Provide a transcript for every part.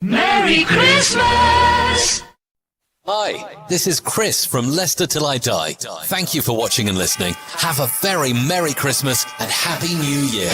Merry Christmas! Hi, this is Chris from Leicester Till I Die. Thank you for watching and listening. Have a very Merry Christmas and Happy New Year.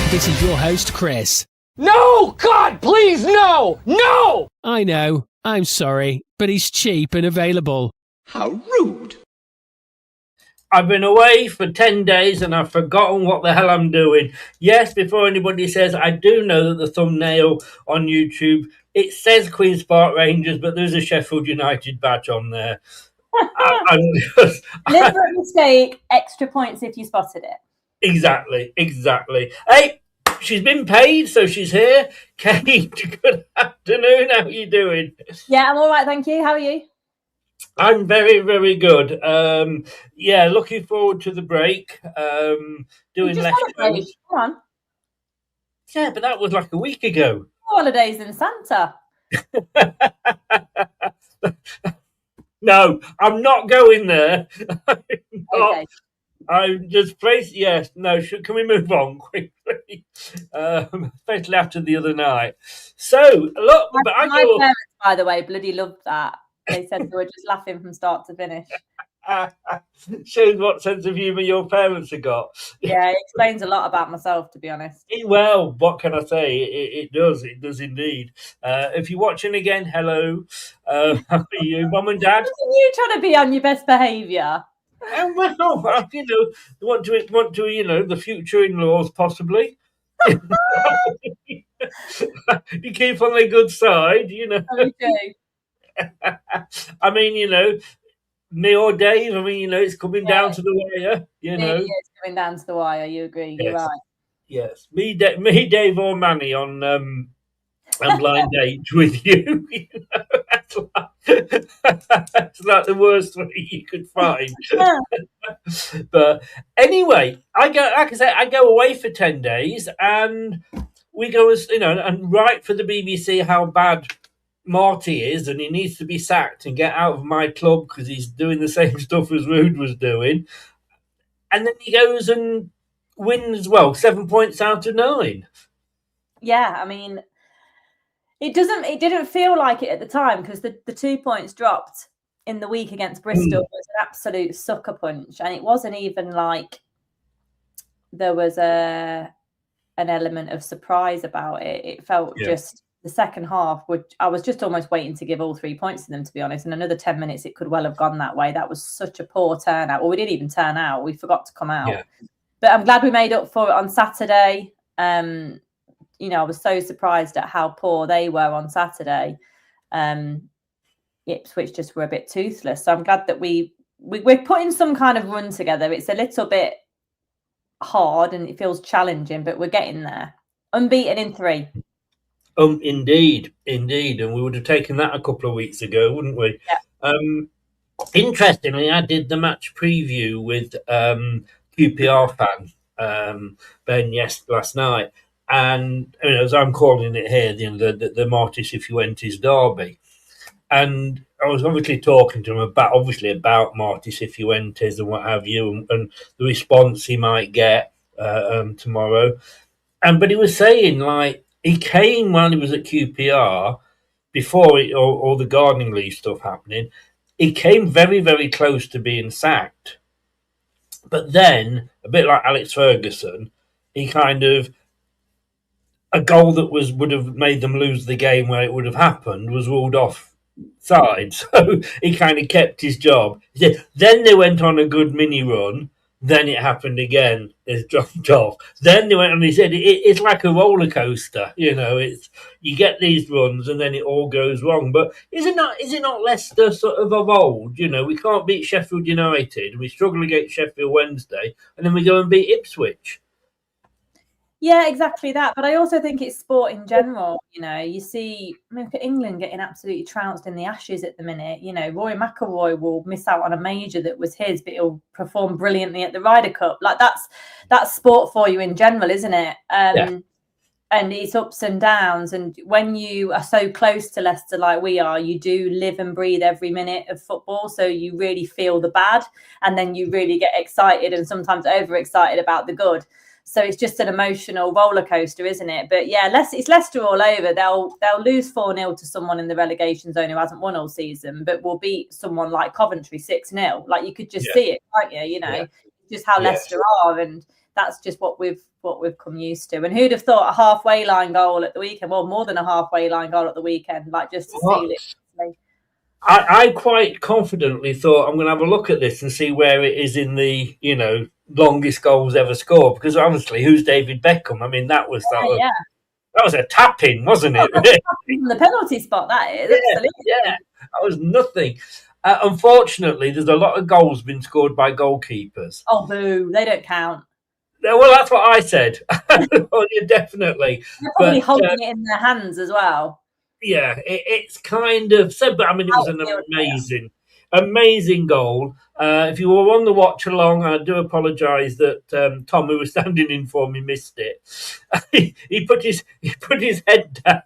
This is your host, Chris. No! God, please, no! No! I know, I'm sorry, but he's cheap and available. How rude! I've been away for 10 days and I've forgotten what the hell I'm doing. Yes, before anybody says, I do know that the thumbnail on YouTube, it says Queen's Park Rangers, but there's a Sheffield United badge on there. Deliberate mistake, extra points if you spotted it. Exactly. Hey, she's been paid, so she's here. Kate, good afternoon. How are you doing? Yeah, I'm all right, thank you. How are you? I'm very, very good. Looking forward to the break. Doing You just less had a break. shows. Come on. Yeah, but that was like a week ago. Holidays in Santa. No, I'm not going there. Okay. I'm just placed. Yes, no. Can we move on quickly? Especially after the other night. So look, My parents, by the way, bloody loved that. They said they were just laughing from start to finish. Shows what sense of humour your parents have got. Yeah, it explains a lot about myself, to be honest. Well, what can I say? It does indeed. If you're watching again, hello. How are you, Mum and Dad? You trying to be on your best behaviour? Well, want to, the future in-laws possibly. You keep on the good side, Okay. I mean, me or Dave. I mean, it's coming down to the wire. It's coming down to the wire. You agree? Yes. You're right. Yes, me, Dave, or Manny on blind date with you. That's like the worst way you could find. But anyway, I go away for 10 days, and we go and write for the BBC how bad Marti is, and he needs to be sacked and get out of my club because he's doing the same stuff as Rude was doing. And then he goes and wins, 7 points out of 9. Yeah, I mean, it didn't feel like it at the time because the 2 points dropped in the week against Bristol was an absolute sucker punch, and it wasn't even like there was an element of surprise about it. It felt just the second half, which I was just almost waiting to give all 3 points to them, to be honest. In another 10 minutes, it could well have gone that way. That was such a poor turnout. Well, we didn't even turn out. We forgot to come out. Yeah. But I'm glad we made up for it on Saturday. I was so surprised at how poor they were on Saturday. Ipswich just were a bit toothless. So I'm glad that we're putting some kind of run together. It's a little bit hard and it feels challenging, but we're getting there. Unbeaten in 3. Indeed. And we would have taken that a couple of weeks ago, wouldn't we? Yeah. Interestingly, I did the match preview with QPR fan Ben last night, and as I'm calling it here, the Marti Cifuente's derby, and I was obviously talking to him about Marti Cifuentes and what have you, and the response he might get tomorrow, but he was saying he came while he was at QPR before all the gardening leave stuff happening. He came very, very close to being sacked. But then, a bit like Alex Ferguson, he kind of a goal that would have made them lose the game where it would have happened was ruled off side. So he kind of kept his job. He said, then they went on a good mini run. Then it happened again. It's dropped off. Then they went and he said it's like a roller coaster. It's you get these runs and then it all goes wrong. But is it not Leicester sort of old? We can't beat Sheffield United. We struggle against Sheffield Wednesday, and then we go and beat Ipswich. Yeah, exactly that. But I also think it's sport in general. You see, look at England getting absolutely trounced in the Ashes at the minute. Rory McIlroy will miss out on a major that was his, but he'll perform brilliantly at the Ryder Cup. Like that's sport for you in general, isn't it? Yeah. And it's ups and downs. And when you are so close to Leicester like we are, you do live and breathe every minute of football. So you really feel the bad, and then you really get excited and sometimes overexcited about the good. So it's just an emotional roller coaster, isn't it? But yeah, it's Leicester all over. They'll lose 4-0 to someone in the relegation zone who hasn't won all season, but will beat someone like Coventry 6-0. Like you could just see it, can't you? Just how Leicester are, and that's just what we've come used to. And who'd have thought a halfway line goal at the weekend? Well, more than a halfway line goal at the weekend, like just to seal it. I quite confidently thought I'm going to have a look at this and see where it is in the longest goals ever scored, because obviously who's David Beckham? I mean that was a tap-in, wasn't it? The penalty spot, that is. Yeah, that was nothing. Unfortunately, there's a lot of goals been scored by goalkeepers. Oh, boo! They don't count. Well, that's what I said. Oh, yeah, definitely. They're probably holding it in their hands as well. Yeah, it's kind of said, but I mean, it was an amazing goal. If you were on the watch along, I do apologise that Tom, who was standing in for me, missed it. he put his head down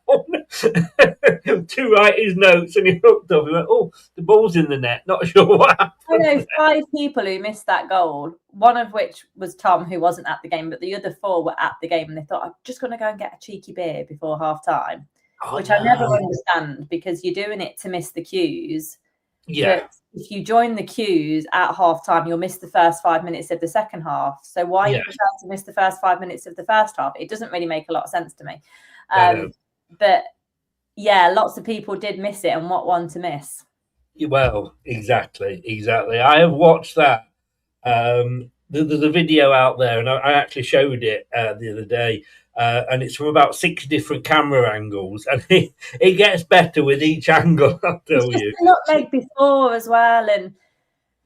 to write his notes, and he looked up. He went, "Oh, the ball's in the net." Not sure what happened. I know 5 people who missed that goal. One of which was Tom, who wasn't at the game, but the other 4 were at the game, and they thought, "I'm just going to go and get a cheeky beer before half time." Which I never understand, because you're doing it to miss the cues. Yeah. But if you join the cues at half time, you'll miss the first 5 minutes of the second half. So why you prefer to miss the first 5 minutes of the first half? It doesn't really make a lot of sense to me. But yeah, lots of people did miss it, and what one to miss? Well, exactly. I have watched that. There's a video out there, and I actually showed it the other day. And it's from about 6 different camera angles, and it gets better with each angle. I'll tell you. Nutmeg before as well, and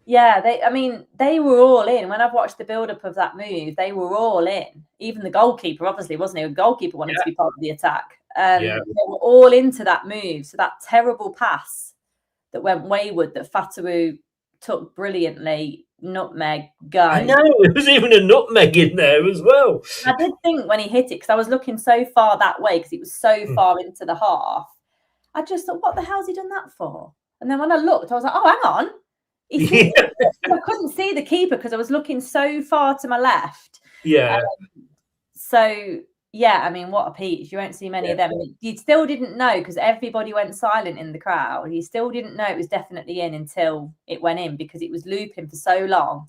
yeah, they were all in. When I've watched the build-up of that move, they were all in. Even the goalkeeper, obviously, wasn't he? The goalkeeper wanted to be part of the attack. They were all into that move. So that terrible pass that went wayward, that Fatawu took brilliantly. Nutmeg go. I know, there was even a nutmeg in there as well. I did think when he hit it, because I was looking so far that way, because it was so far into the half, I just thought, what the hell's he done that for? And then when I looked, I was like, oh, hang on. I couldn't see the keeper because I was looking so far to my left. Yeah. So yeah, I mean, what a peach. You won't see many of them. You still didn't know, because everybody went silent in the crowd. You still didn't know it was definitely in until it went in, because it was looping for so long.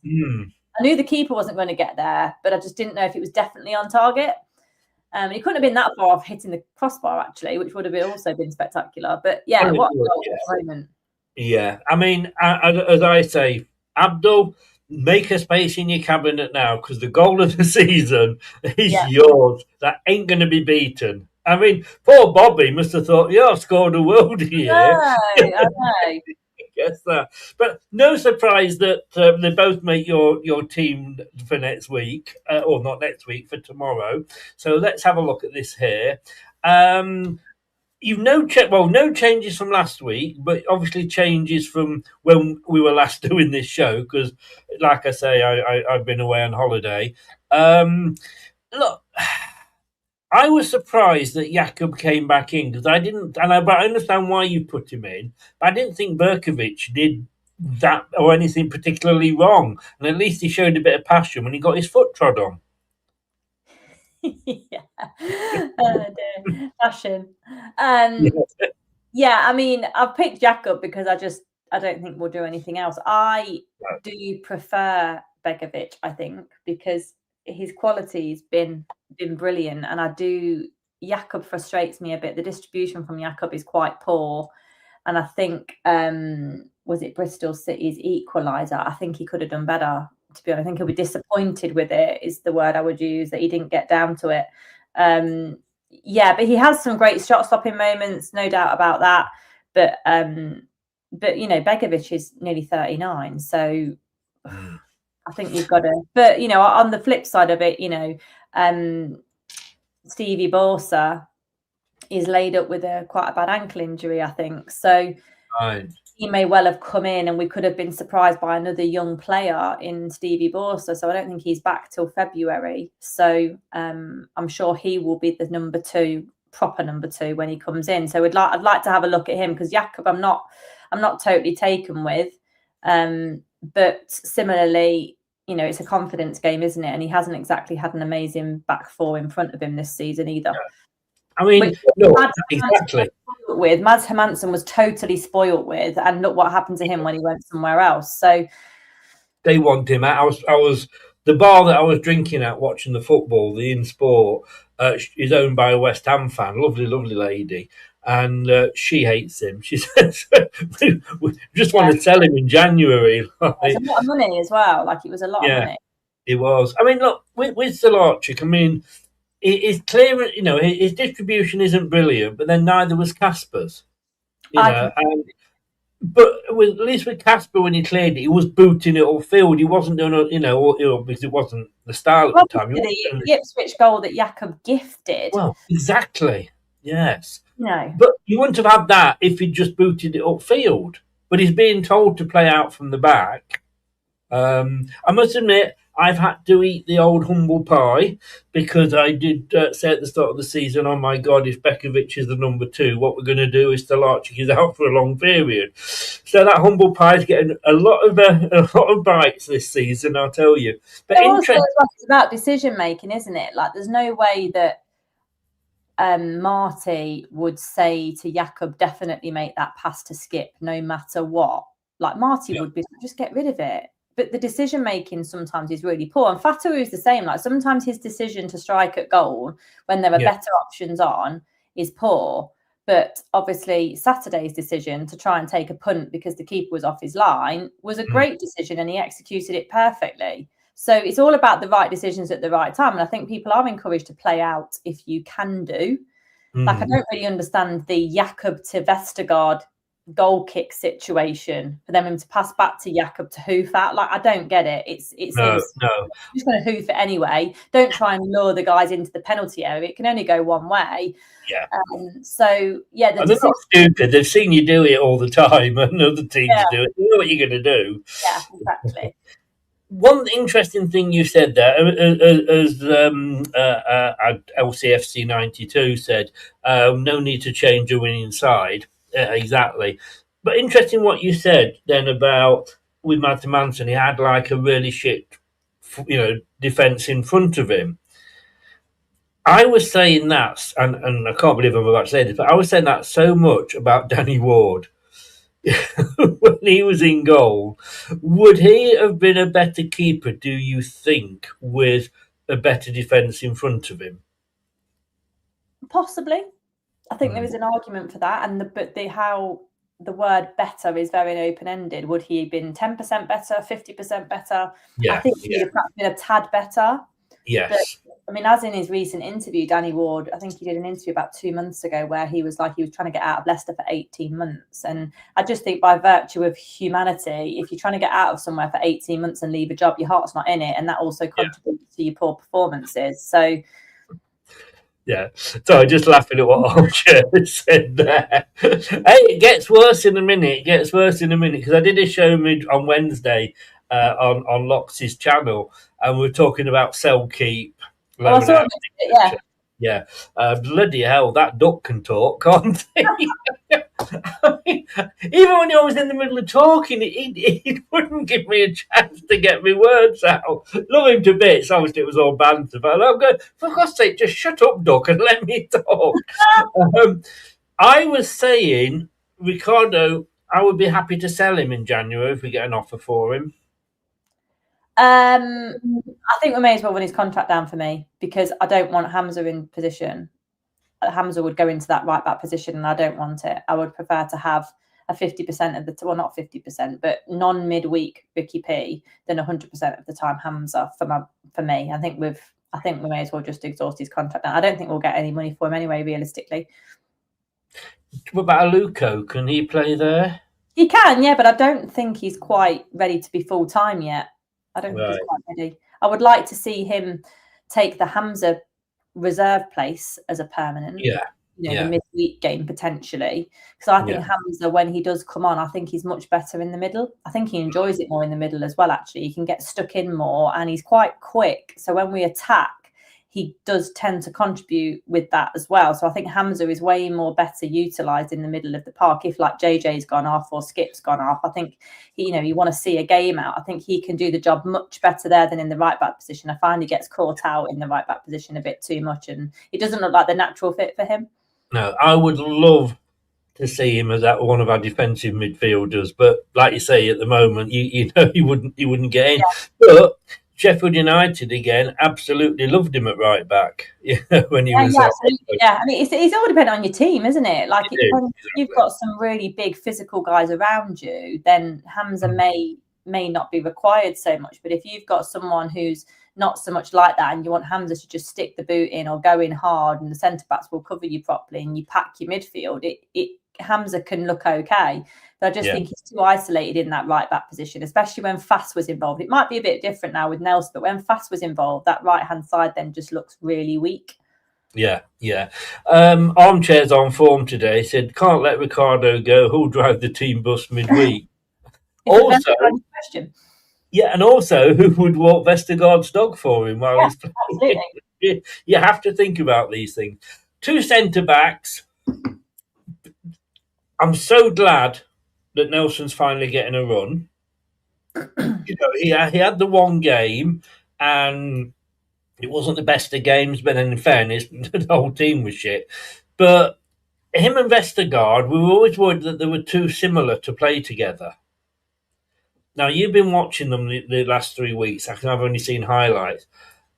I knew the keeper wasn't going to get there, but I just didn't know if it was definitely on target. He couldn't have been that far off hitting the crossbar, actually, which would have also been spectacular. But yeah, what a moment. Yeah, I mean, as I say, Abdul, make a space in your cabinet now, because the goal of the season is yours. That ain't going to be beaten. I mean, poor Bobby must have thought, I've scored a worldie here. I know. Guess that. But no surprise that they both make your team for next week, or not next week, for tomorrow. So let's have a look at this here. You've no changes from last week, but obviously changes from when we were last doing this show, because, like I say, I've been away on holiday. Look, I was surprised that Jakub came back in, because I didn't, but I understand why you put him in, but I didn't think Berkovic did that or anything particularly wrong, and at least he showed a bit of passion when he got his foot trod on. Fashion. I mean, I've picked Jakub because I don't think we'll do anything else. I do prefer Begovic, I think, because his quality's been brilliant, and Jakob frustrates me a bit. The distribution from Jakob is quite poor, and I think was it Bristol City's equaliser? I think he could have done better. To be honest, I think he'll be disappointed with it. Is the word I would use, that he didn't get down to it. But he has some great shot stopping moments, no doubt about that. But Begovic is nearly 39, so I think you've got to. But on the flip side of it, Stevie Borsa is laid up with quite a bad ankle injury, I think. So he may well have come in, and we could have been surprised by another young player in Stevie Borsa. So I don't think he's back till February. So I'm sure he will be the proper number two when he comes in. So I'd like to have a look at him, because Jakob I'm not totally taken with. But similarly, it's a confidence game, isn't it? And he hasn't exactly had an amazing back four in front of him this season either. Yeah. I mean, exactly. Mads Hermansen was totally spoilt with, and look what happened to him when he went somewhere else. So they want him out. I was the bar that I was drinking at watching the football, the In Sport, is owned by a West Ham fan, lovely lady. And she hates him. She says, we just want to sell him in January. It's a lot of money as well. Like, it was a lot of money. It was. I mean, look, with Salarchik, I mean, it's clear, his distribution isn't brilliant, but then neither was Kasper's. But at least with Kasper, when he cleared it, he was booting it upfield. He wasn't doing, because it wasn't the style at the time. The Ipswich goal that Jakob gifted. Well, exactly. Yes. No. But you wouldn't have had that if he'd just booted it upfield. But he's being told to play out from the back. I must admit, I've had to eat the old humble pie, because I did say at the start of the season, oh my God, if Begovic is the number two, what we're going to do is Salarchik is out for a long period. So that humble pie is getting a lot of bites this season, I'll tell you. But it's about decision making, isn't it? Like, there's no way that Marti would say to Jakob, definitely make that pass to Skip no matter what. Like, Marti would be, just get rid of it. But the decision making sometimes is really poor. And Fatawu is the same. Like, sometimes his decision to strike at goal when there are better options on is poor. But obviously Saturday's decision to try and take a punt because the keeper was off his line was a great decision, and he executed it perfectly. So it's all about the right decisions at the right time. And I think people are encouraged to play out if you can do. Like, I don't really understand the Jakob to Vestergaard goal kick situation for them to pass back to Jakob to hoof at. Like, I don't get it. It's no. You're just going to hoof it anyway. Don't try and lure the guys into the penalty area. It can only go one way. Yeah. They're not stupid. They've seen you do it all the time, and other teams do it. You know what you're going to do. Yeah, exactly. One interesting thing you said there, as LCFC 92 said, no need to change a winning side. Exactly. But interesting what you said then about with Marti Cifuente, he had like a really shit, defence in front of him. I was saying that, and I can't believe I'm about to say this, but I was saying that so much about Danny Ward. When he was in goal, would he have been a better keeper, do you think, with a better defence in front of him? Possibly. I think there is an argument for that, how the word better is very open-ended. Would he have been 10% better, 50% better? Yeah, I think he'd have perhaps been a tad better. Yes. But, I mean, as in his recent interview, Danny Ward, I think he did an interview about 2 months ago where he was trying to get out of Leicester for 18 months. And I just think by virtue of humanity, if you're trying to get out of somewhere for 18 months and leave a job, your heart's not in it. And that also contributes to your poor performances. So... Yeah, so I'm just laughing at what Armchair said there. Hey, it gets worse in a minute. Because I did a show on Wednesday on Lox's channel, and we're talking about cell keep. Yeah. Bloody hell, that duck can talk, can't he? I mean, even when I was in the middle of talking, he wouldn't give me a chance to get my words out. Love him to bits. Obviously, it was all banter, but I'm going, for God's sake, just shut up, duck, and let me talk. I was saying, Ricardo, I would be happy to sell him in January if we get an offer for him. I think we may as well run his contract down for me, because I don't want Hamza in position. Hamza would go into that right back position, and I don't want it. I would prefer to have a 50% of the well, not 50%, but non-midweek Vicky P than 100% of the time Hamza for me. I think we may as well just exhaust his contract now. I don't think we'll get any money for him anyway, realistically. What about Aluko? Can he play there? He can, yeah, but I don't think he's quite ready to be full time yet. I don't think he's quite ready. I would like to see him take the Hamza reserve place as a permanent. The midweek game potentially, because I think Hamza, when he does come on, I think he's much better in the middle. I think he enjoys it more in the middle as well. Actually, he can get stuck in more, and he's quite quick. So when we attack, he does tend to contribute with that as well. So I think Hamza is way more better utilised in the middle of the park. If like JJ's gone off or Skip's gone off, I think you want to see a game out. I think he can do the job much better there than in the right back position. I find he gets caught out in the right back position a bit too much, and it doesn't look like the natural fit for him. No, I would love to see him as one of our defensive midfielders, but like you say, at the moment, you know, he wouldn't get in. Yeah. But Sheffield United again absolutely loved him at right back. When he was. Yeah, absolutely. Yeah, I mean, it's all dependent on your team, isn't it? Like, when you've got some really big physical guys around you, then Hamza may not be required so much. But if you've got someone who's not so much like that, and you want Hamza to just stick the boot in or go in hard, and the centre backs will cover you properly, and you pack your midfield, Hamza can look okay. But I just think he's too isolated in that right back position, especially when Fass was involved. It might be a bit different now with Nelson, but when Fass was involved, that right hand side then just looks really weak. Yeah. Armchair's on form today. Said can't let Ricardo go. Who'll drive the team bus midweek? Also. Yeah, and also, who would walk Vestergaard's dog for him while he's playing? Absolutely. You have to think about these things. 2 centre-backs. I'm so glad that Nelson's finally getting a run. He had the one game, and it wasn't the best of games, but then in fairness, the whole team was shit. But him and Vestergaard, we were always worried that they were too similar to play together. Now, you've been watching them the last 3 weeks. I've only seen highlights.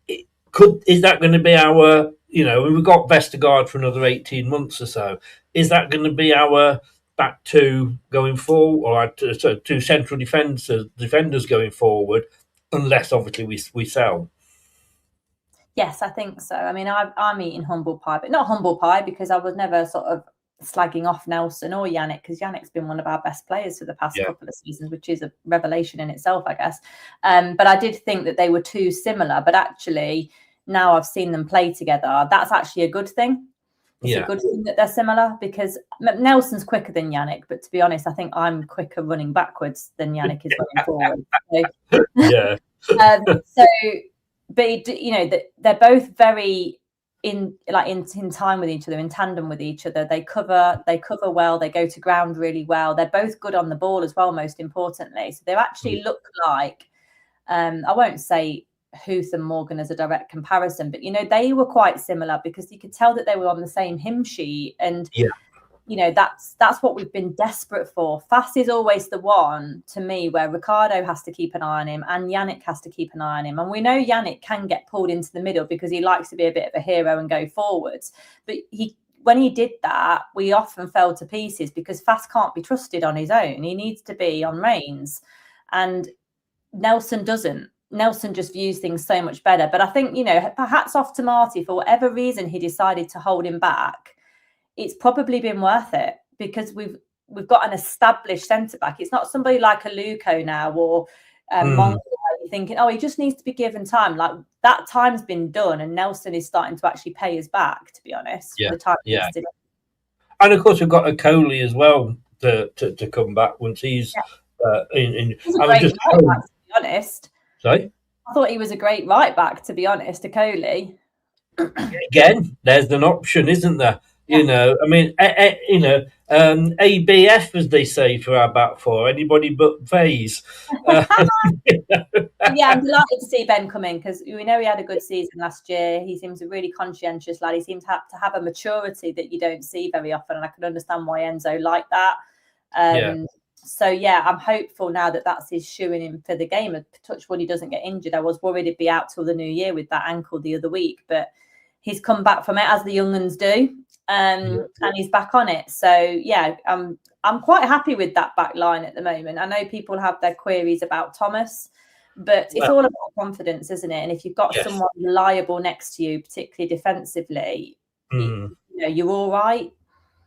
Is that going to be our, we've got Vestergaard for another 18 months or so. Is that going to be our back two going forward, or two central defenders going forward, unless obviously we sell? Yes, I think so. I mean, I'm eating humble pie, but not humble pie because I was never sort of slagging off Nelson or Yannick, because Yannick's been one of our best players for the past couple of seasons, which is a revelation in itself, I guess. But I did think that they were too similar. But actually, now I've seen them play together, that's actually a good thing. It's a good thing that they're similar, because Nelson's quicker than Yannick, but to be honest, I think I'm quicker running backwards than Yannick is running forward. But they're both very in time with each other, in tandem with each other. They cover well. They go to ground really well. They're both good on the ball as well, most importantly. So they actually look like, I won't say Huth and Morgan as a direct comparison, but they were quite similar, because you could tell that they were on the same hymn sheet, and that's what we've been desperate for. Fass is always the one, to me, where Ricardo has to keep an eye on him and Yannick has to keep an eye on him. And we know Yannick can get pulled into the middle because he likes to be a bit of a hero and go forwards. But when he did that, we often fell to pieces because Fass can't be trusted on his own. He needs to be on reins. And Nelson doesn't. Nelson just views things so much better. But I think, hats off to Marti, for whatever reason he decided to hold him back. It's probably been worth it, because we've got an established centre-back. It's not somebody like a Luco now or Mongo, thinking, he just needs to be given time. Like, that time's been done, and Nelson is starting to actually pay us back, to be honest. And of course, we've got Okoli as well to come back once he's in. He's a great right back, to be honest. Sorry? I thought he was a great right back, to be honest, Okoli. Again, there's an option, isn't there? ABF, as they say, for our back four, anybody but Faze. I'm delighted to see Ben come in, because we know he had a good season last year. He seems a really conscientious lad. He seems to have a maturity that you don't see very often, and I can understand why Enzo liked that. So yeah, I'm hopeful now that that's his shoeing in for the game. Touch wood, he doesn't get injured. I was worried he'd be out till the new year with that ankle the other week, but he's come back from it, as the young uns do, and he's back on it. So yeah, I'm quite happy with that back line at the moment. I know people have their queries about Thomas, but it's all about confidence, isn't it? And if you've got someone reliable next to you, particularly defensively, you're all right.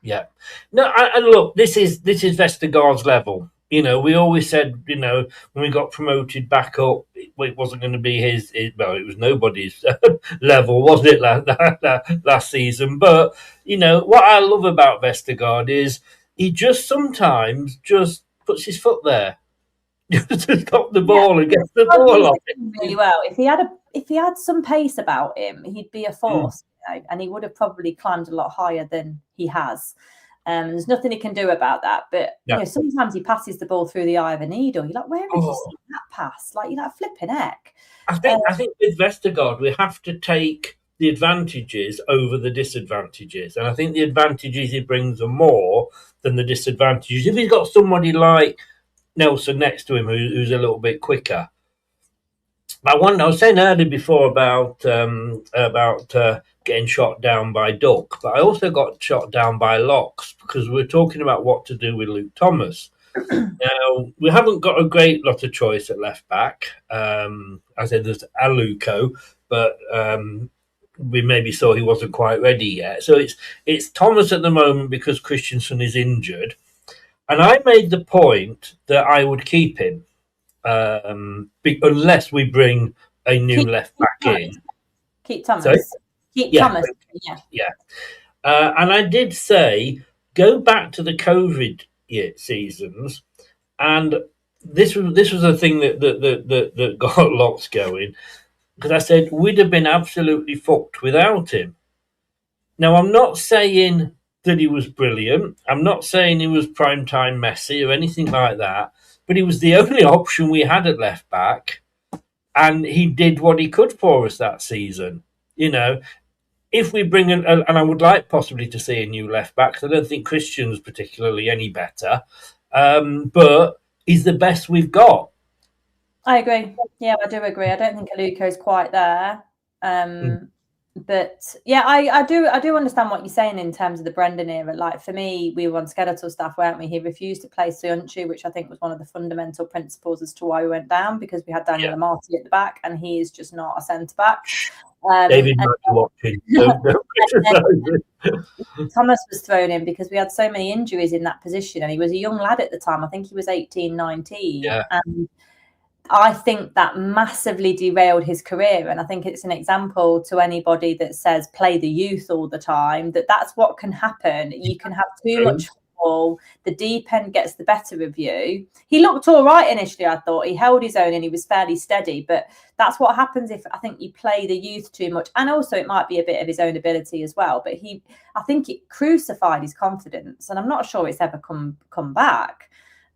Yeah. No, and look, this is Vestergaard's level. We always said, when we got promoted back up, it wasn't going to be his well, it was nobody's level, wasn't it, last season? But, what I love about Vestergaard is he just sometimes just puts his foot there. To stop the ball and gets the ball off it. Really well. If he had some pace about him, he'd be a force, and he would have probably climbed a lot higher than he has. There's nothing he can do about that. But sometimes he passes the ball through the eye of a needle. You're like, where have you seen that pass? Like, you're like, flipping heck. I think with Vestergaard, we have to take the advantages over the disadvantages, and I think the advantages he brings are more than the disadvantages. If he's got somebody like Nelson next to him who's a little bit quicker. I was saying earlier before about getting shot down by Duck, but I also got shot down by Locks, because we're talking about what to do with Luke Thomas. Now, we haven't got a great lot of choice at left back. I said there's Aluko, but we maybe saw he wasn't quite ready yet. So it's Thomas at the moment because Christensen is injured. And I made the point that I would keep him unless we bring a new left back in. Keep Thomas. Sorry? Keep Thomas. Yeah. And I did say, go back to the COVID seasons, and this was a thing that got Locks going, because I said we'd have been absolutely fucked without him. Now, I'm not saying that he was brilliant. I'm not saying he was primetime Messi or anything like that, but he was the only option we had at left back, and he did what he could for us that season. If we bring and I would like possibly to see a new left back, because I don't think Christian's particularly any better, but he's the best we've got. I agree. Yeah, I do agree. I don't think Aluko's quite there. But yeah, I do understand what you're saying in terms of the Brendan era. Like, for me, we were on skeletal staff, weren't we? He refused to play Soyuncu, which I think was one of the fundamental principles as to why we went down, because we had Daniel Marti at the back, and he is just not a centre back. David might be watching. Thomas was thrown in because we had so many injuries in that position, and he was a young lad at the time. I think he was 18, 19. Yeah. And I think that massively derailed his career. And I think it's an example to anybody that says play the youth all the time, that's what can happen. You can have too much football. The deep end gets the better of you. He looked all right initially, I thought. He held his own and he was fairly steady. But that's what happens if, I think, you play the youth too much. And also it might be a bit of his own ability as well. But I think it crucified his confidence. And I'm not sure it's ever come back.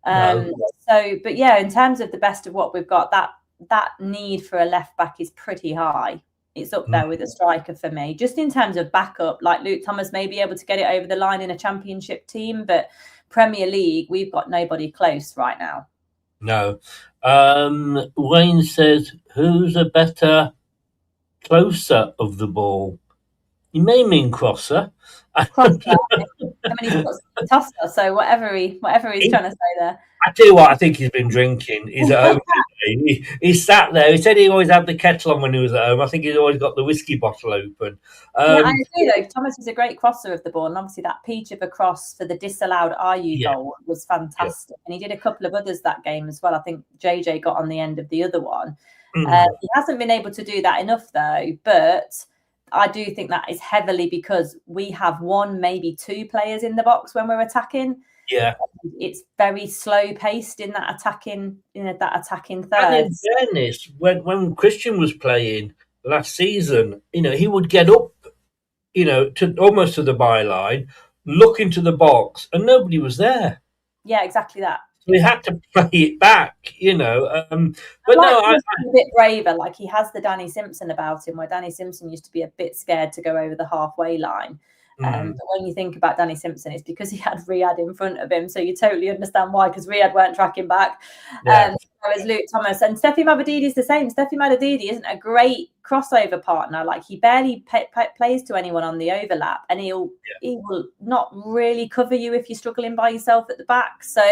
No. But yeah, in terms of the best of what we've got, that need for a left back is pretty high. It's up there with a striker for me. Just in terms of backup, like Luke Thomas may be able to get it over the line in a championship team, but Premier League, we've got nobody close right now. No. Wayne says, who's a better closer of the ball? He may mean crosser. Crosser. I mean, he's got tosser, so whatever he's trying to say there. I tell you what, I think he's been drinking. He's at home today. He sat there. He said he always had the kettle on when he was at home. I think he's always got the whiskey bottle open. I agree, though. Thomas is a great crosser of the ball, and obviously that peach of a cross for the disallowed IU goal was fantastic. And he did a couple of others that game as well. I think JJ got on the end of the other one. He hasn't been able to do that enough, though, but I do think that is heavily because we have one, maybe two players in the box when we're attacking. Yeah, it's very slow paced in that attacking third. And in fairness, when Christian was playing last season, he would get up, to almost to the byline, look into the box, and nobody was there. Yeah, exactly that. We had to play it back, But I'm a bit braver. Like, he has the Danny Simpson about him, where Danny Simpson used to be a bit scared to go over the halfway line. But when you think about Danny Simpson, it's because he had Riyad in front of him. So you totally understand why, because Riyad weren't tracking back. Whereas Luke Thomas and Steffi Mavadidi is the same. Steffi Mavadidi isn't a great crossover partner. Like, he barely plays to anyone on the overlap, and he will not really cover you if you're struggling by yourself at the back. So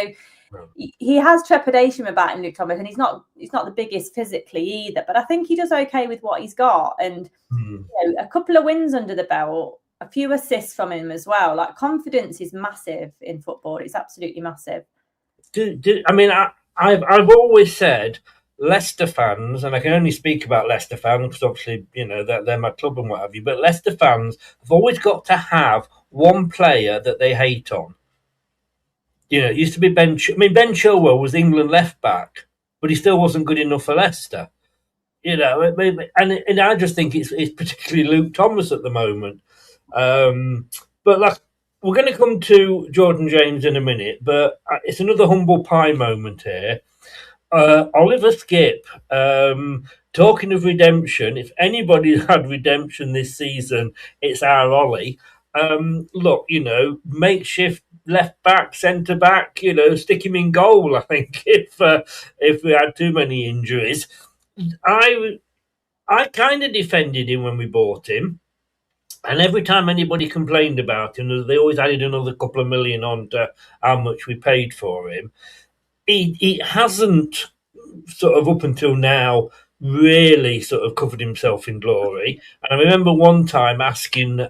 he has trepidation about him, Luke Thomas, and he's not the biggest physically either. But I think he does okay with what he's got, and a couple of wins under the belt, a few assists from him as well. Like, confidence is massive in football. It's absolutely massive. I've always said Leicester fans, and I can only speak about Leicester fans because obviously, they're my club and what have you, but Leicester fans have always got to have one player that they hate on. It used to be Ben Chilwell was England left back, but he still wasn't good enough for Leicester. And I just think it's particularly Luke Thomas at the moment. But like, we're going to come to Jordan James in a minute, but it's another humble pie moment here. Oliver Skipp, talking of redemption, if anybody's had redemption this season, it's our Ollie. Look, makeshift left back, centre back, stick him in goal. I think if we had too many injuries, I kind of defended him when we bought him. And every time anybody complained about him, they always added another couple of million on to how much we paid for him. He hasn't, sort of up until now, really sort of covered himself in glory. And I remember one time begging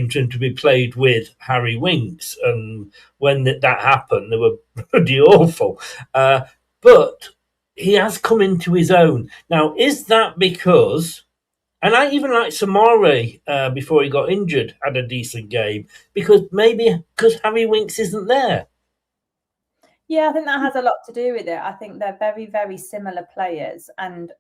him to be played with Harry Winks. And when that happened, they were bloody awful. But he has come into his own. Now, is that because... And I even like Samari before he got injured, had a decent game, because Harry Winks isn't there. Yeah, I think that has a lot to do with it. I think they're very, very similar players. And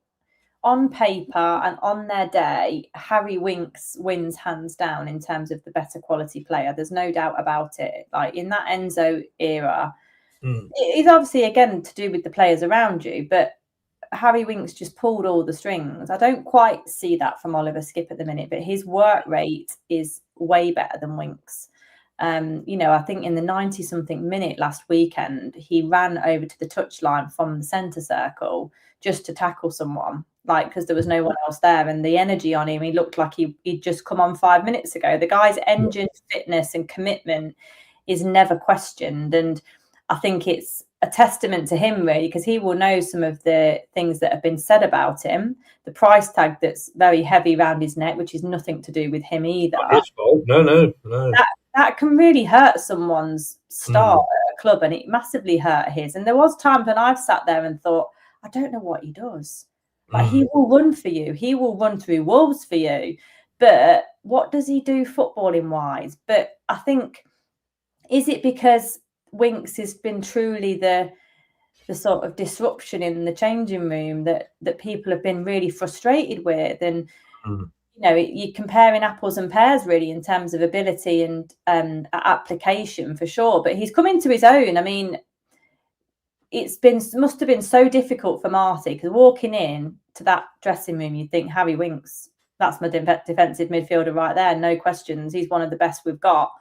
on paper and on their day, Harry Winks wins hands down in terms of the better quality player. There's no doubt about it. Like, in that Enzo era, it's obviously, again, to do with the players around you, but Harry Winks just pulled all the strings. I don't quite see that from Oliver Skipp at the minute, but his work rate is way better than Winks. I think in the 90-something minute last weekend, he ran over to the touchline from the centre circle just to tackle someone, because there was no one else there. And the energy on him, he looked like he'd just come on 5 minutes ago. The guy's engine, fitness and commitment is never questioned. And I think it's a testament to him, really, because he will know some of the things that have been said about him. The price tag that's very heavy around his neck, which is nothing to do with him either. Not his fault. No. That can really hurt someone's start at a club, and it massively hurt his. And there was times when I've sat there and thought, I don't know what he does. Like, he will run for you. He will run through Wolves for you. But what does he do footballing wise? But I think, is it because Winks has been truly the sort of disruption in the changing room that people have been really frustrated with? And you're comparing apples and pears, really, in terms of ability and application, for sure. But he's come into his own. I mean, must have been so difficult for Marti, because walking in to that dressing room, you'd think, Harry Winks, that's my defensive midfielder right there, no questions. He's one of the best we've got.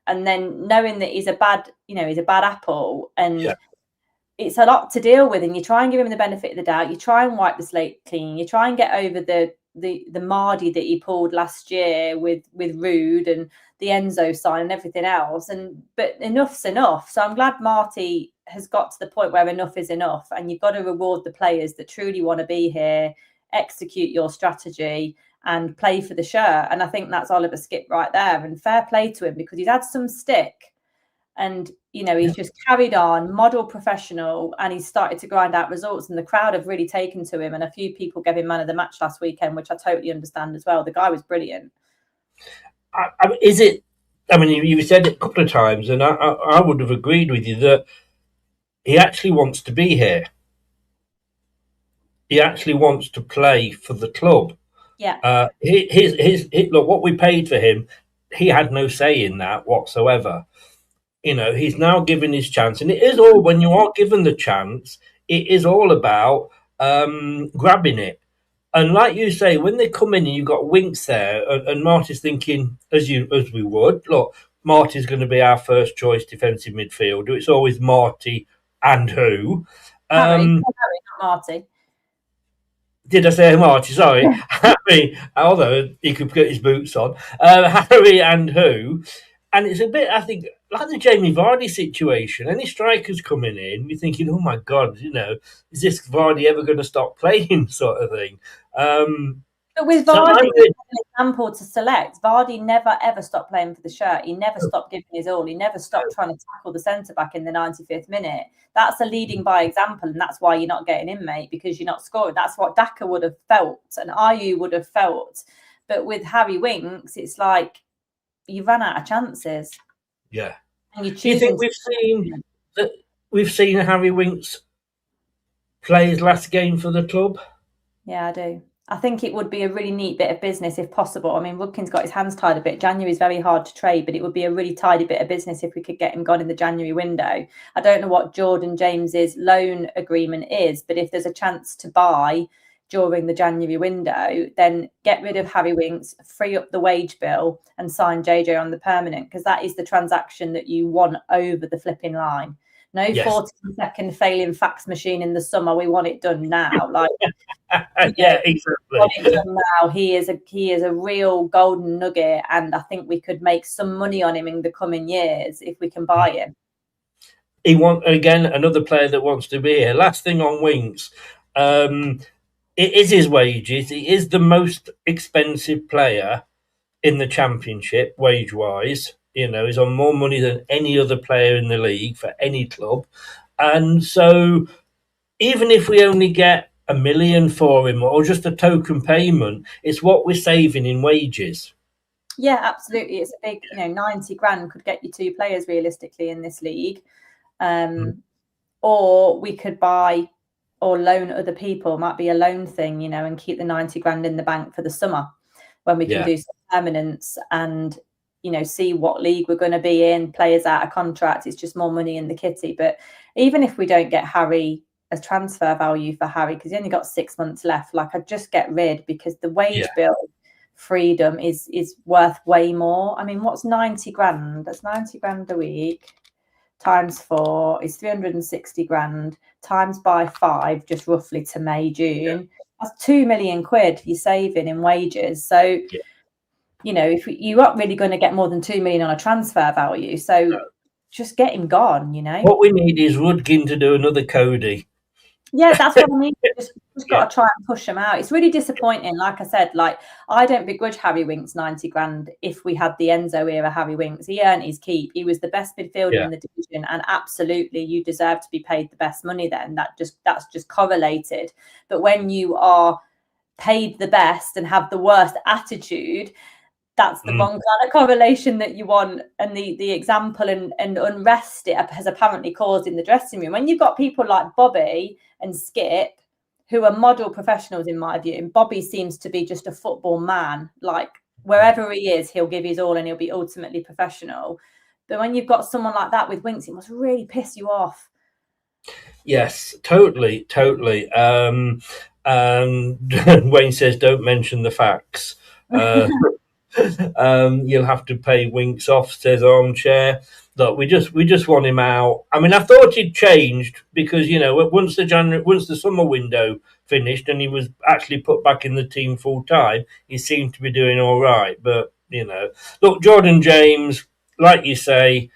And then knowing that he's a bad apple, and it's a lot to deal with. And you try and give him the benefit of the doubt. You try and wipe the slate clean. You try and get over the Mardi that he pulled last year with Rude and the Enzo sign and everything else. But enough's enough. So I'm glad Marti has got to the point where enough is enough, and you've got to reward the players that truly want to be here, execute your strategy, and play for the shirt. And I think that's Oliver Skipp right there. And fair play to him, because he's had some stick, and he's just carried on, model professional, and he's started to grind out results. And the crowd have really taken to him, and a few people gave him man of the match last weekend, which I totally understand as well. The guy was brilliant. You said it a couple of times, and I would have agreed with you that he actually wants to be here. He actually wants to play for the club. Yeah. Look, what we paid for him, he had no say in that whatsoever. He's now given his chance, and it is all, when you are given the chance, it is all about grabbing it. And like you say, when they come in and you've got Winks there, and Marty's thinking, as we would, look, Marty's going to be our first choice defensive midfielder. It's always Marty and who. Harry, not Marty. Did I say Marty? Sorry. Harry, although he could get his boots on. Harry and who. And it's a bit, I think, like the Jamie Vardy situation. Any strikers coming in, you're thinking, oh my God, is this Vardy ever going to stop playing, sort of thing? But with Vardy, an example to select, Vardy never ever stopped playing for the shirt. He never stopped giving his all. He never stopped trying to tackle the centre back in the 95th minute. That's a leading by example, and that's why you're not getting in, mate, because you're not scoring. That's what Daka would have felt and Ayew would have felt. But with Harry Winks, it's like you ran out of chances. Yeah. And do you think we've seen Harry Winks play his last game for the club? Yeah, I do. I think it would be a really neat bit of business if possible. I mean, Rudkin's got his hands tied a bit. January is very hard to trade, but it would be a really tidy bit of business if we could get him gone in the January window. I don't know what Jordan James's loan agreement is, but if there's a chance to buy during the January window, then get rid of Harry Winks, free up the wage bill and sign JJ on the permanent, because that is the transaction that you want over the flipping line. No 14-second failing fax machine in the summer. We want it done now. Like, yeah, exactly. Want it done now. He is a real golden nugget, and I think we could make some money on him in the coming years if we can buy him. Again, another player that wants to be here. Last thing on Winks, it is his wages. He is the most expensive player in the Championship, wage-wise. He's on more money than any other player in the league for any club. And so even if we only get $1 million for him or just a token payment, it's what we're saving in wages. Yeah, absolutely. It's a big, 90 grand could get you 2 players realistically in this league. Or we could buy or loan other people. Might be a loan thing, and keep the 90 grand in the bank for the summer when we can do some permanence and see what league we're going to be in, players out of contract. It's just more money in the kitty. But even if we don't get Harry as transfer value for Harry, because he only got 6 months left, like, I'd just get rid, because the wage bill freedom is worth way more. I mean, what's 90 grand? That's 90 grand a week times 4 is 360 grand times by 5, just roughly to May, June. That's 2 million quid you're saving in wages. So if you aren't really going to get more than 2 million on a transfer value, so just get him gone. What we need is Rudkin to do another Cody. Yeah, that's what I mean. Just got to try and push him out. It's really disappointing. Like I said, I don't begrudge Harry Winks 90 grand. If we had the Enzo era Harry Winks, he earned his keep. He was the best midfielder in the division, and absolutely, you deserve to be paid the best money. Then that's just correlated. But when you are paid the best and have the worst attitude, that's the wrong kind of correlation that you want, and the example and unrest it has apparently caused in the dressing room. When you've got people like Bobby and Skip, who are model professionals in my view, and Bobby seems to be just a football man. Like, wherever he is, he'll give his all and he'll be ultimately professional. But when you've got someone like that with Winks, it must really piss you off. Yes, totally. Wayne says, don't mention the facts. You'll have to pay Winks off, says Armchair. Look, we just want him out. I mean, I thought he'd changed because once the summer window finished and he was actually put back in the team full time, he seemed to be doing all right. But look, Jordan James, like you say,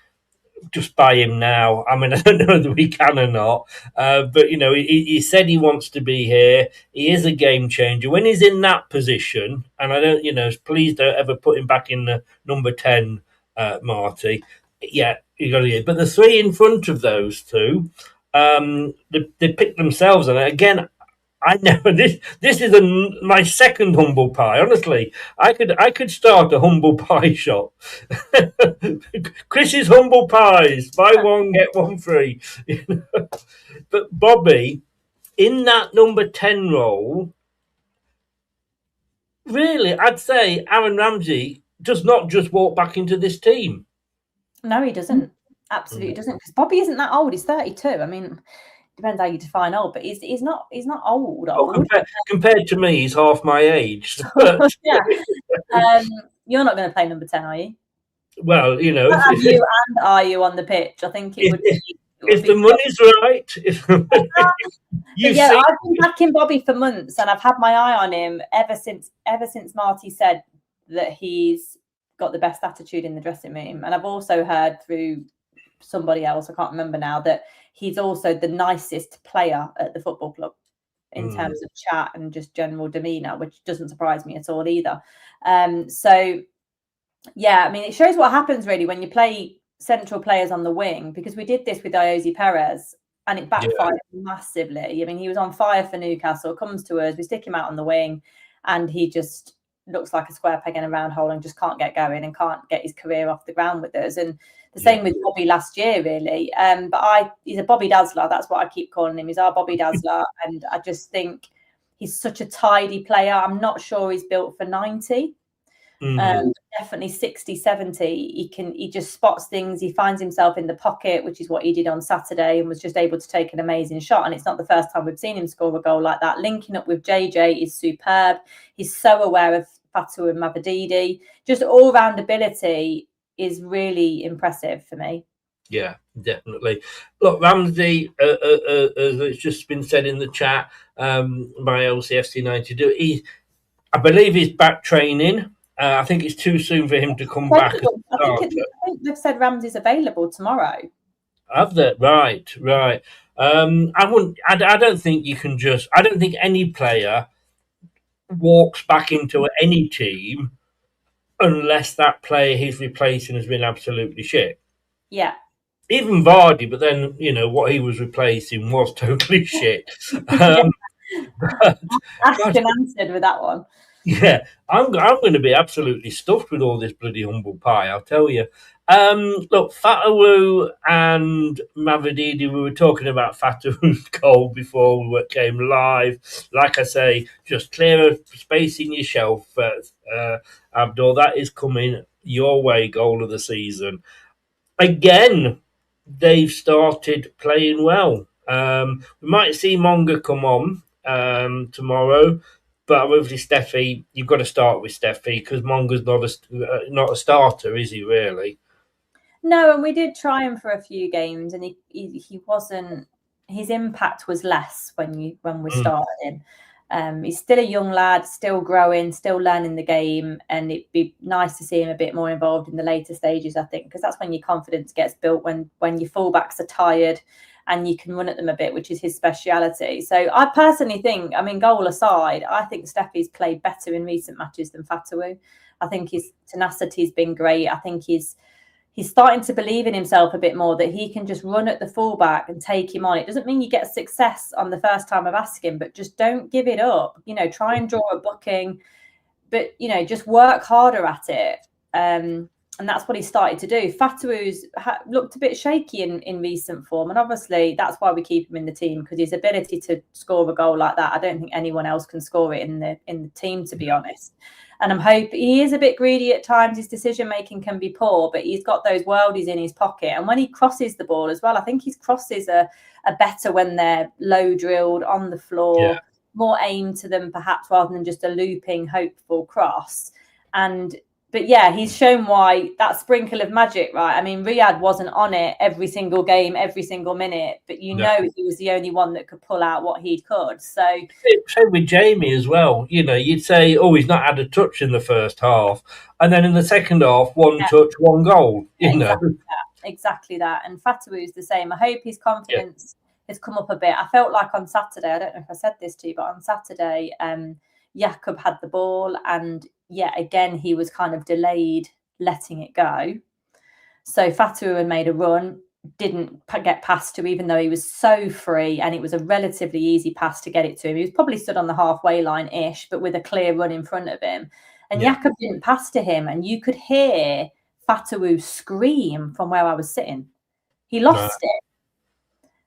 just buy him now. I mean, I don't know whether we can or not, but he said he wants to be here. He is a game changer when he's in that position. And I don't, please don't ever put him back in the number 10, Marty. Yeah, you got to get. But the 3 in front of those 2, they picked themselves. And again, I know this is my second humble pie. Honestly, I could start a humble pie shop. Chris's humble pies, buy one get one free. But Bobby, in that number 10 role, really, I'd say Aaron Ramsey does not just walk back into this team. No, he doesn't. Absolutely doesn't. Because Bobby isn't that old. He's 32. I mean, depends how you define old, but he's not old. Oh, compared to me, he's half my age. But, Yeah. You're not going to play number 10, are you? well, You and are you on the pitch? I think it would be. If the money's right, I've been backing Bobby for months, and I've had my eye on him ever since Marti said that he's got the best attitude in the dressing room. And I've also heard through somebody else, I can't remember now, that he's also the nicest player at the football club in terms of chat and just general demeanour, which doesn't surprise me at all either. So, yeah, I mean, it shows what happens really when you play central players on the wing, because we did this with Iosi Perez and it backfired massively. I mean, he was on fire for Newcastle, comes to us, we stick him out on the wing, and he just looks like a square peg in a round hole and just can't get going and can't get his career off the ground with us. And the same with Bobby last year, really. But he's a Bobby Dazzler. That's what I keep calling him. He's our Bobby Dazzler. And I just think he's such a tidy player. I'm not sure he's built for 90. Definitely 60, 70. He just spots things. He finds himself in the pocket, which is what he did on Saturday, and was just able to take an amazing shot. And it's not the first time we've seen him score a goal like that. Linking up with JJ is superb. He's so aware of Fatou and Mavadidi. Just all-round ability is really impressive for me. Yeah, definitely. Look, Ramsey, as it's just been said in the chat by LCFC 92, I believe he's back training. I think it's too soon for him to come back. I think they've said Ramsey's available tomorrow. Have they? Right. I don't think you can just. I don't think any player walks back into any team unless that player he's replacing has been absolutely shit. Yeah. Even Vardy, but then what he was replacing was totally shit. Ashton answered with that one. Yeah, I'm going to be absolutely stuffed with all this bloody humble pie, I'll tell you. Look, Fatou and Mavadidi, we were talking about Fatou's goal before we came live. Like I say, just clear a space in your shelf, Abdul. That is coming your way, goal of the season. Again, they've started playing well. We might see Monga come on tomorrow. But obviously, Steffi, you've got to start with Steffi because Monga's not a starter, is he really? No, and we did try him for a few games, and he wasn't. His impact was less when we started him. He's still a young lad, still growing, still learning the game, and it'd be nice to see him a bit more involved in the later stages, I think, because that's when your confidence gets built, when your fullbacks are tired and you can run at them a bit, which is his speciality. So I personally think, I mean, goal aside, I think Steffi's played better in recent matches than Fatou. I think his tenacity's been great. I think he's starting to believe in himself a bit more, that he can just run at the fullback and take him on. It doesn't mean you get success on the first time of asking, but just don't give it up. Try and draw a booking, but, just work harder at it. And that's what he started to do. Fatou's looked a bit shaky in recent form. And obviously that's why we keep him in the team, because his ability to score a goal like that, I don't think anyone else can score it in the team, to be honest. And I'm hoping he is a bit greedy at times. His decision-making can be poor, but he's got those worldies in his pocket. And when he crosses the ball as well, I think his crosses are better when they're low drilled on the floor, more aimed to them perhaps, rather than just a looping, hopeful cross. But yeah, he's shown why that sprinkle of magic, right? I mean, Riyad wasn't on it every single game, every single minute, but he was the only one that could pull out what he could. So same with Jamie as well. You'd say, oh, he's not had a touch in the first half, and then in the second half, one touch, one goal. Exactly that. And Fatou's the same. I hope his confidence has come up a bit. I felt like on Saturday, I don't know if I said this to you, but on Saturday, Jakob had the ball, and again, he was kind of delayed letting it go. So Fatou had made a run, didn't get past to, even though he was so free, and it was a relatively easy pass to get it to him. He was probably stood on the halfway line-ish, but with a clear run in front of him. And Jakob didn't pass to him, and you could hear Fatou scream from where I was sitting. He lost it.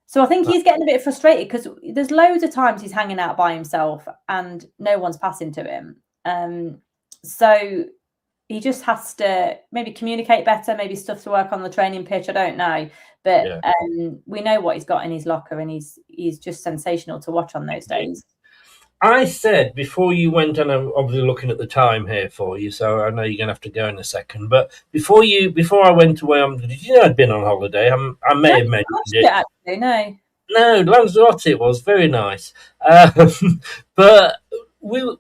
So I think he's getting a bit frustrated, because there's loads of times he's hanging out by himself and no one's passing to him. So he just has to maybe communicate better, maybe stuff to work on the training pitch. I don't know, but we know what he's got in his locker, and he's just sensational to watch on those days. I said before you went, and I'm obviously looking at the time here for you, so I know you're going to have to go in a second. But before I went away, did you know I'd been on holiday? I may have mentioned it. Actually, no, Lanzarote it was very nice, but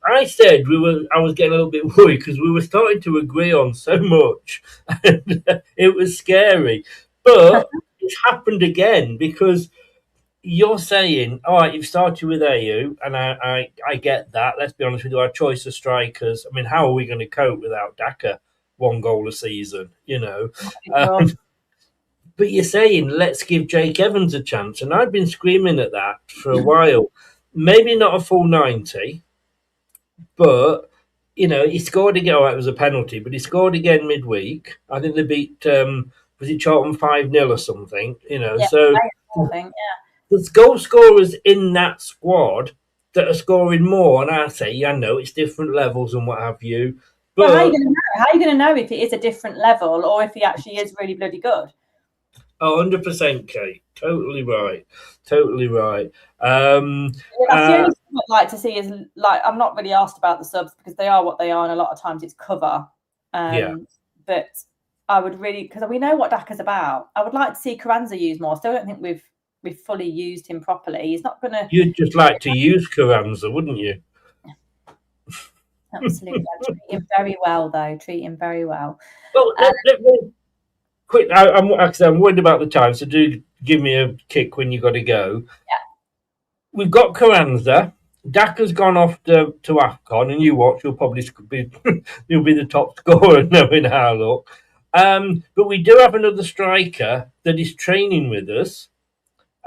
I said I was getting a little bit worried because we were starting to agree on so much, and it was scary. But it's happened again because you're saying, all right, you've started with AU, and I get that. Let's be honest with you, our choice of strikers. I mean, how are we going to cope without Daka 1 goal a season? But you're saying, let's give Jake Evans a chance. And I've been screaming at that for a while. Maybe not a full 90, but, he scored again. Oh, it was a penalty, but he scored again midweek. I think they beat, was it Charlton 5-0 or something? So there's goal scorers in that squad that are scoring more. And I say, it's different levels and what have you. But how are you going to know? How are you going to know if it is a different level or if he actually is really bloody good? 100%, Kate. Totally right. Totally right. That's the only thing I'd like to see is, I'm not really asked about the subs because they are what they are, and a lot of times it's cover. But I would really, because we know what Daka's about, I would like to see Carranza use more. Still don't think we've fully used him properly. He's not going to... You'd just like to use Carranza, wouldn't you? Absolutely. Treat him very well, though. Treat him very well. Well, let me... Quick, I'm worried about the time, so do give me a kick when you got to go. Yeah. We've got Carranza. Daka's gone off to AFCON, and you watch, you'll probably be you'll be the top scorer knowing how I look. But we do have another striker that is training with us.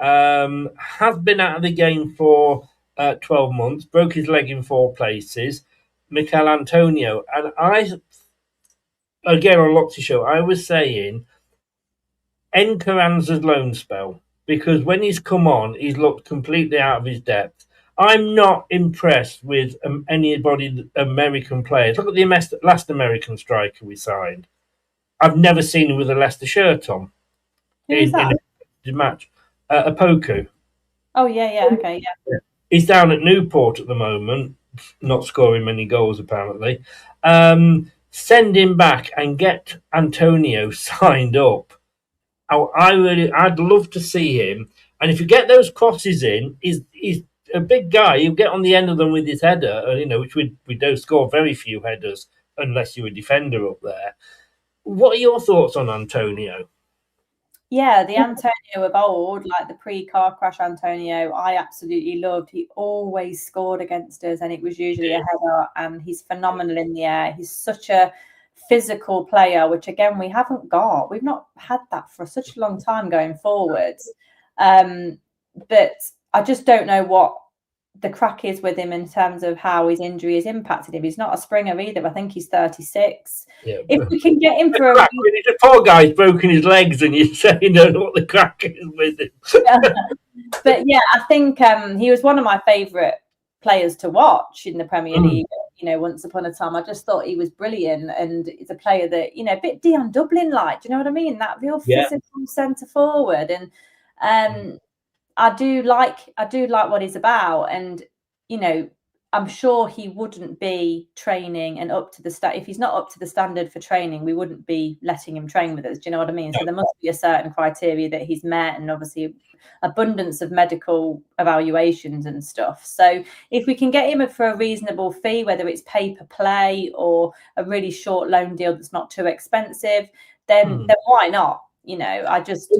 Has been out of the game for 12 months, broke his leg in 4 places. Mikel Antonio, and again on Loxy Show, I was saying end Carranza's loan spell because when he's come on, he's looked completely out of his depth. I'm not impressed with anybody, American players. Look at the last American striker we signed. I've never seen him with a Leicester shirt on. Who's that? In a match. Opoku. Oh, yeah, okay, yeah. He's down at Newport at the moment, not scoring many goals apparently. Send him back and get Antonio signed up. I'd love to see him. And if you get those crosses in, he's a big guy. He'll get on the end of them with his header, which we don't score very few headers unless you're a defender up there. What are your thoughts on Antonio? Yeah, the Antonio of old, like the pre-car crash Antonio, I absolutely loved. He always scored against us, and it was usually a header, and he's phenomenal in the air. He's such a physical player, which, again, we haven't got. We've not had that for such a long time going forwards. But I just don't know what the crack is with him in terms of how his injury has impacted him. He's not a springer either. I think he's 36. Yeah, if we can get him for a poor guy's broken his legs, and you're saying you don't know what the crack is with him. But yeah, I think he was one of my favourite players to watch in the Premier League. Once upon a time, I just thought he was brilliant, and he's a player that a bit Dion Dublin like. Do you know what I mean? That real physical centre forward, and I do like what he's about, and I'm sure he wouldn't be training and up to the if he's not up to the standard for training, we wouldn't be letting him train with us. Do you know what I mean? So there must be a certain criteria that he's met, and obviously abundance of medical evaluations and stuff. So if we can get him for a reasonable fee, whether it's pay per play or a really short loan deal that's not too expensive, then why not? I just,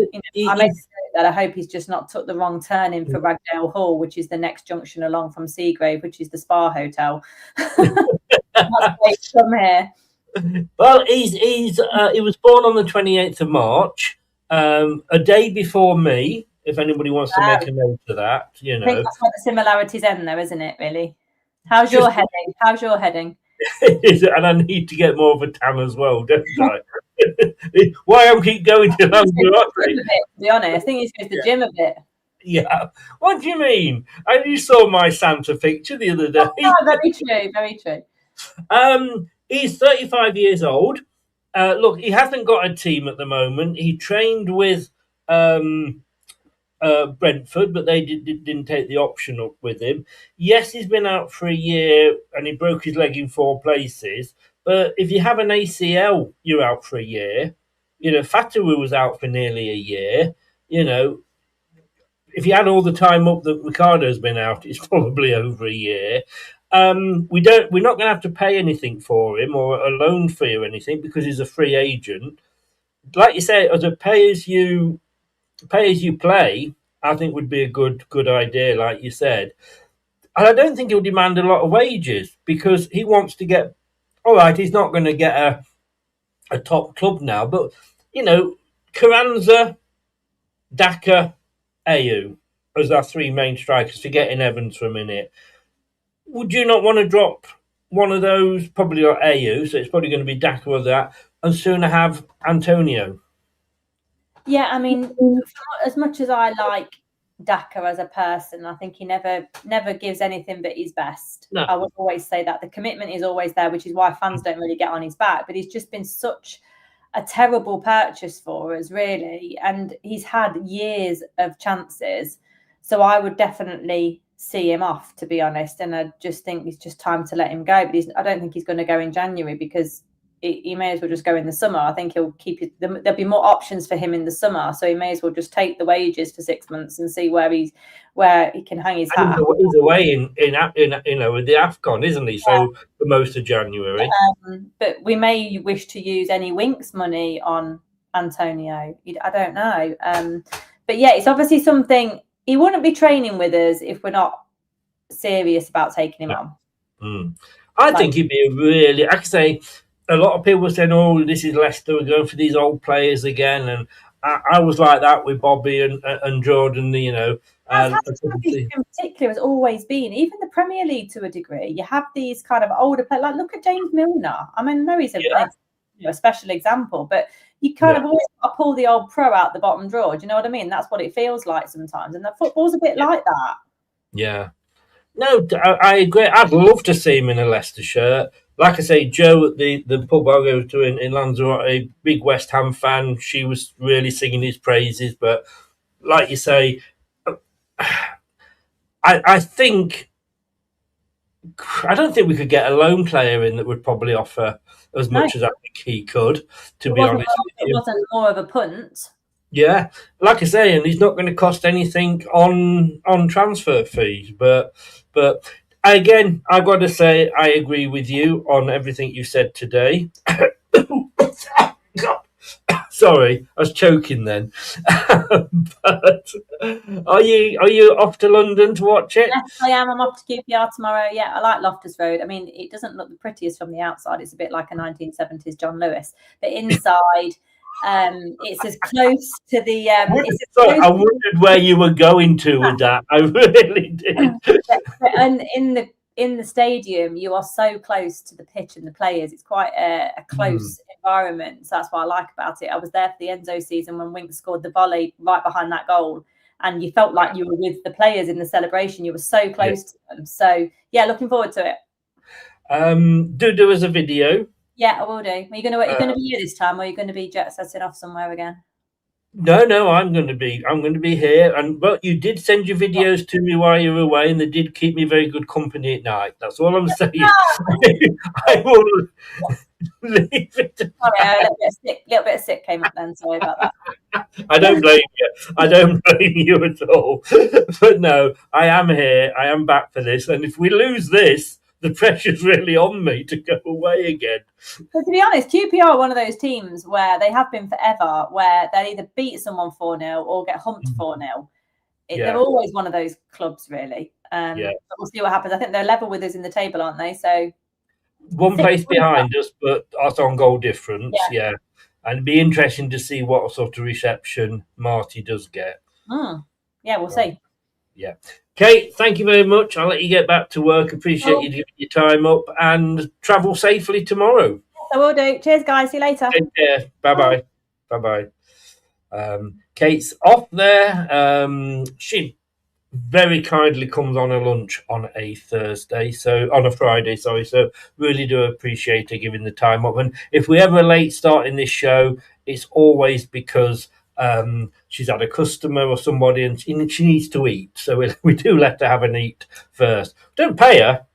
I make that. I hope he's just not took the wrong turn in for Ragdale Hall, which is the next junction along from Seagrave, which is the Spa Hotel. That's come here. Well, he was born on the 28th of March, a day before me. If anybody wants to make a note of that, I think that's where the similarities end, though, isn't it? Really. How's your heading? And I need to get more of a tan as well, don't I? Why I keep going to Lanzarote? To be honest, I think he's going to the gym a bit. Yeah. What do you mean? You saw my Santa picture the other day. Oh, very true. Very true. He's 35 years old. Look, he hasn't got a team at the moment. He trained with Brentford, but they didn't take the option up with him. Yes, he's been out for a year and he broke his leg in 4 places. But if you have an ACL, you're out for a year. Fatawu was out for nearly a year. If you add all the time up that Ricardo's been out, it's probably over a year. We're not going to have to pay anything for him or a loan fee or anything because he's a free agent. Like you say, as a pay as you play, I think would be a good idea, like you said. And I don't think he'll demand a lot of wages because he wants to get. All right, he's not going to get a top club now, but Carranza, Daka, Ayew as our 3 main strikers, forgetting Evans for a minute. Would you not want to drop one of those? Probably not Ayew, so it's probably going to be Daka or that, and sooner have Antonio. Yeah, I mean, as much as I like Daka as a person, I think he never gives anything but his best. No. I would always say that the commitment is always there, which is why fans don't really get on his back. But he's just been such a terrible purchase for us, really, and he's had years of chances. So I would definitely see him off, to be honest. And I just think it's just time to let him go. But I don't think he's going to go in January because he may as well just go in the summer. I think he'll keep it. There'll be more options for him in the summer, so he may as well just take the wages for 6 months and see where he can hang his hat. He's away in with the AFCON, isn't he? Yeah. So for most of January. But we may wish to use any Winks money on Antonio. I don't know. But yeah, it's obviously something. He wouldn't be training with us if we're not serious about taking him on. I think he'd be really. I could say. A lot of people saying, "Oh, this is Leicester. We're going for these old players again," and I was like that with Bobby and Jordan. In particular has always been, even the Premier League to a degree. You have these kind of older players. Like look at James Milner. I mean, I know he's a special example, but you kind of always got to pull the old pro out the bottom drawer. Do you know what I mean? That's what it feels like sometimes, and the football's a bit like that. Yeah. No, I agree. I'd love to see him in a Leicester shirt. Like I say, Joe at the pub I go to in Lanzarote, a big West Ham fan, she was really singing his praises. But like you say, I don't think we could get a loan player in that would probably offer as much as I think he could, to be honest. It wasn't more of a punt. Yeah, like I say, and he's not going to cost anything on transfer fees. But again, I've got to say, I agree with you on everything you said today. God. Sorry, I was choking then. But are you off to London to watch it? Yes, I am. I'm off to QPR tomorrow. Yeah, I like Loftus Road. I mean, it doesn't look the prettiest from the outside. It's a bit like a 1970s John Lewis. But inside, it's as close to the... I wondered where you were going to with that. I really did. And in the stadium, you are so close to the pitch and the players. It's quite a close environment. So that's what I like about it. I was there for the Enzo season when Winks scored the volley right behind that goal. And you felt like you were with the players in the celebration. You were so close to them. So, yeah, looking forward to it. Do us a video. Yeah, I will do. Are you going to be here this time, or are you going to be jet setting off somewhere again? No, I'm going to be here. But you did send your videos to me while you were away, and they did keep me very good company at night. That's all I'm saying. I will leave it. Sorry, a little bit of sick came up then. Sorry about that. I don't blame you. I don't blame you at all. But no, I am here. I am back for this. And if we lose this, the pressure's really on me to go away again. But to be honest, QPR are one of those teams where they have been forever, where they'll either beat someone 4-0 or get humped 4-0. They're always one of those clubs, really. But we'll see what happens. I think they're level with us in the table, aren't they? So one place behind us, but us on goal difference. Yeah. And it'd be interesting to see what sort of reception Marti does get. Yeah, we'll see. Yeah. Kate, thank you very much. I'll let you get back to work. Appreciate you giving your time up, and travel safely tomorrow. I will do. Cheers, guys. See you later. Take care. Bye-bye. Bye-bye. Kate's off there. She very kindly comes on a lunch on a Friday, sorry. So really do appreciate her giving the time up. And if we ever late start in this show, it's always because she's had a customer or somebody and she needs to eat. So we do let her have an eat first. Don't pay her.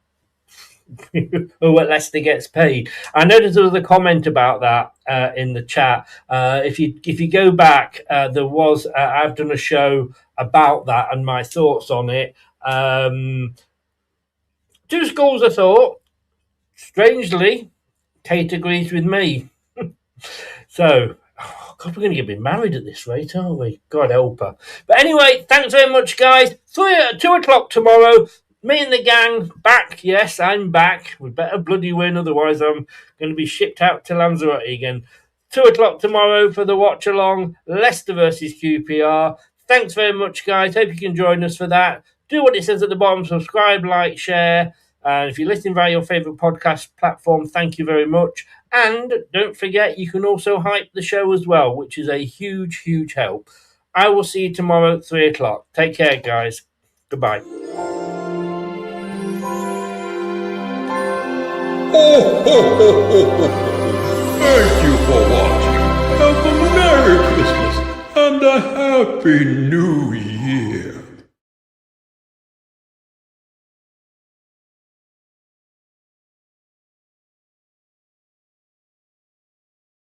Or what Leicester gets paid. I noticed there was a comment about that in the chat. If you go back, there was I've done a show about that and my thoughts on it. 2 schools of thought. Strangely, Kate agrees with me. So, God, we're going to get married at this rate, aren't we? God help her. But anyway, thanks very much, guys. 2 o'clock tomorrow. Me and the gang back. Yes, I'm back. We better bloody win, otherwise I'm going to be shipped out to Lanzarote again. 2 o'clock tomorrow for the watch along. Leicester versus QPR. Thanks very much, guys. Hope you can join us for that. Do what it says at the bottom. Subscribe, like, share. And if you're listening via your favourite podcast platform, thank you very much. And don't forget, you can also hype the show as well, which is a huge, huge help. I will see you tomorrow at 3 o'clock. Take care, guys. Goodbye. Ho, ho, ho, ho, ho, ho. Thank you for watching. Have a Merry Christmas and a Happy New Year.